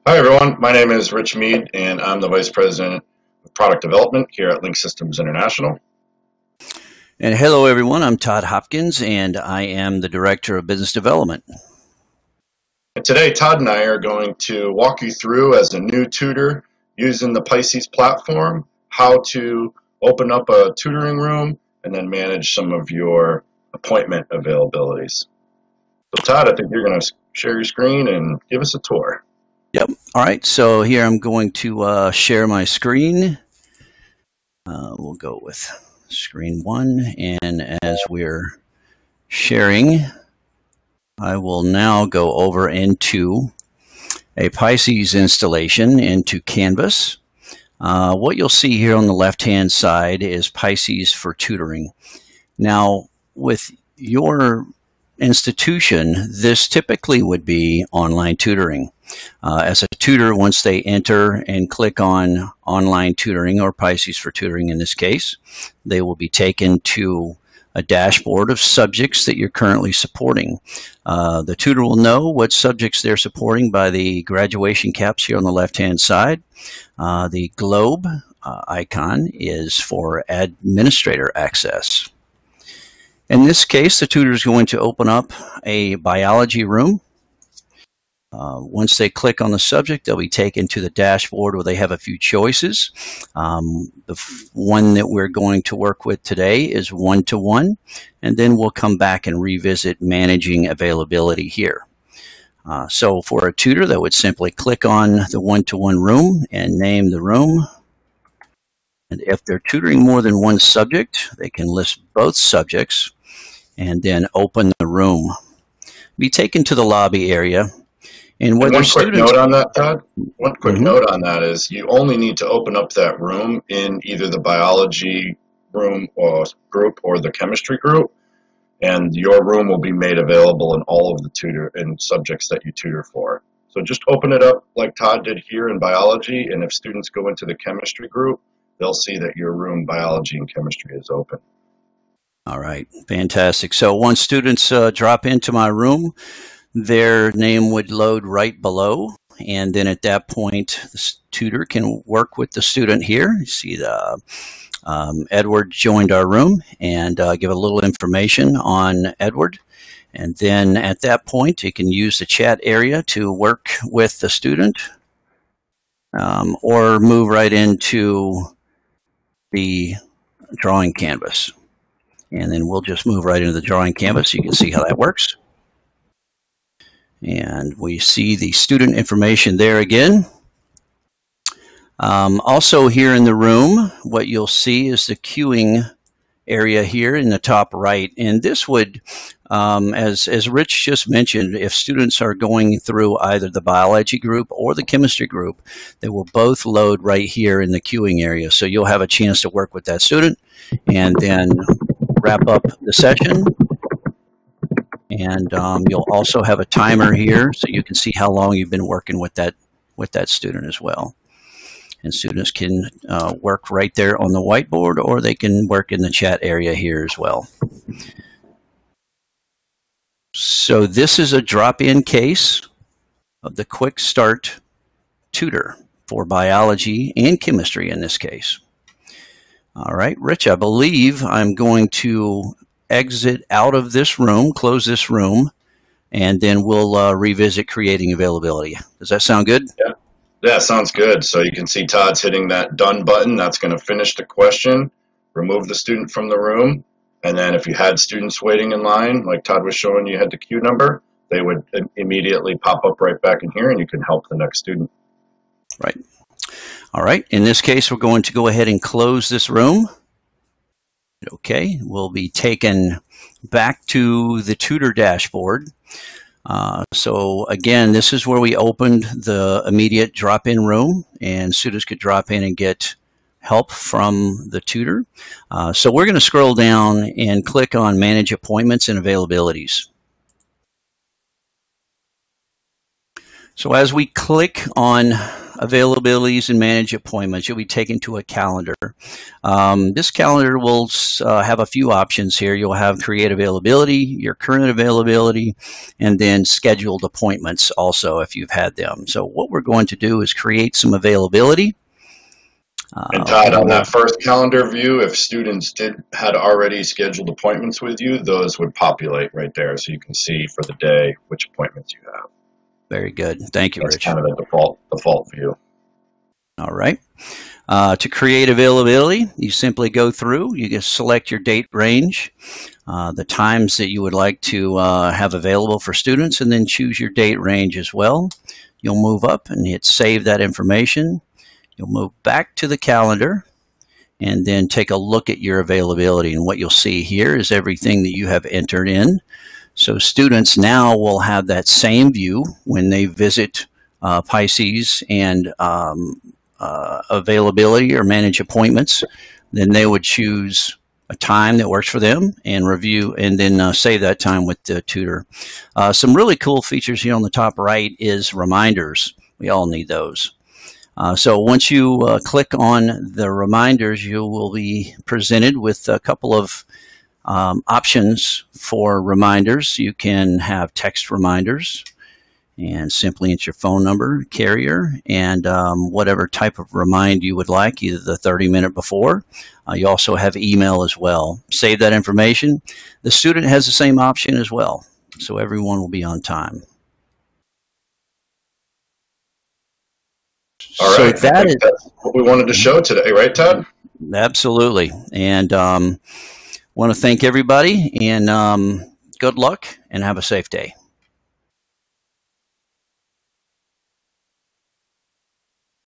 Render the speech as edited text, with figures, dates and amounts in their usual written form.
Hi everyone, my name is Rich Mead and I'm the Vice President of Product Development here at Link Systems International. And hello, everyone. I'm Todd Hopkins, and I am the Director of Business Development. And today Todd and I are going to walk you through, as a new tutor using the Pisces platform, how to open up a tutoring room and then manage some of your appointment availabilities. So Todd, I think you're going to share your screen and give us a tour. Yep. All right. So here I'm going to share my screen. We'll go with screen one. And as we're sharing, I will now go over into a Pisces installation into Canvas. What you'll see here on the left-hand side is Pisces for tutoring. Now, with your institution, this typically would be online tutoring. As a tutor, once they enter and click on online tutoring, or Pisces for tutoring in this case, they will be taken to a dashboard of subjects that you're currently supporting. The tutor will know what subjects they're supporting by the graduation caps here on the left-hand side. The globe icon is for administrator access. In this case, the tutor is going to open up a biology room. Once they click on the subject, they'll be taken to the dashboard where they have a few choices. The one that we're going to work with today is one-to-one, and then we'll come back and revisit managing availability here. So for a tutor, they would simply click on the one-to-one room and name the room. And if they're tutoring more than one subject, they can list both subjects and then open the room. Be taken to the lobby area. And one quick note on that, Todd. One quick note on that is you only need to open up that room in either the biology room or group or the chemistry group, and your room will be made available in all of the tutor and subjects that you tutor for. So just open it up like Todd did here in biology, and if students go into the chemistry group, they'll see that your room, biology and chemistry, is open. All right, fantastic. So once students drop into my room, their name would load right below, and then at that point, the tutor can work with the student here. You see the Edward joined our room, and give a little information on Edward. And then at that point, you can use the chat area to work with the student, or move right into the drawing canvas. And then we'll just move right into the drawing canvas so you can see how that works. And we see the student information there again. Also here in the room, what you'll see is the queuing area here in the top right. And this would, as Rich just mentioned, if students are going through either the biology group or the chemistry group, they will both load right here in the queuing area. So you'll have a chance to work with that student and then wrap up the session. And you'll also have a timer here so you can see how long you've been working with that student as well. And students can work right there on the whiteboard, or they can work in the chat area here as well. So this is a drop-in case of the Quick Start Tutor for biology and chemistry in this case. All right, Rich, I believe I'm going to exit out of this room, close this room, and then we'll revisit creating availability. Does that sound good? Yeah, sounds good. So you can see Todd's hitting that done button. That's going to finish the question, remove the student from the room, and then if you had students waiting in line, like Todd was showing you had the queue number, they would immediately pop up right back in here and you can help the next student. Right. All right. In this case, we're going to go ahead and close this room. Okay, we'll be taken back to the tutor dashboard. So again, this is where we opened the immediate drop-in room, and students could drop in and get help from the tutor. So we're going to scroll down and click on Manage Appointments and Availabilities. So as we click on availabilities and manage appointments, you'll be taken to a calendar. This calendar will have a few options here. You'll have create availability, your current availability, and then scheduled appointments also if you've had them. So what we're going to do is create some availability. And Todd, on that first calendar view, if students had already scheduled appointments with you, those would populate right there, so you can see for the day which appointments you have. Very good. Thank you, That's Rich. kind of a default view. All right. To create availability, you simply go through, you just select your date range, the times that you would like to have available for students, and then choose your date range as well. You'll move up and hit save that information. You'll move back to the calendar and then take a look at your availability. And what you'll see here is everything that you have entered in. So students now will have that same view when they visit Pisces and availability or manage appointments. Then they would choose a time that works for them and review and then save that time with the tutor. Some really cool features here on the top right is reminders. We all need those. So once you click on the reminders, you will be presented with a couple of options for reminders. You can have text reminders and simply enter your phone number, carrier, and whatever type of remind you would like, either the 30-minute before. You also have email as well. Save that information. The student has the same option as well, so everyone will be on time. All right, so that's what we wanted to show today, right, Todd? Absolutely. And want to thank everybody, and good luck, and have a safe day.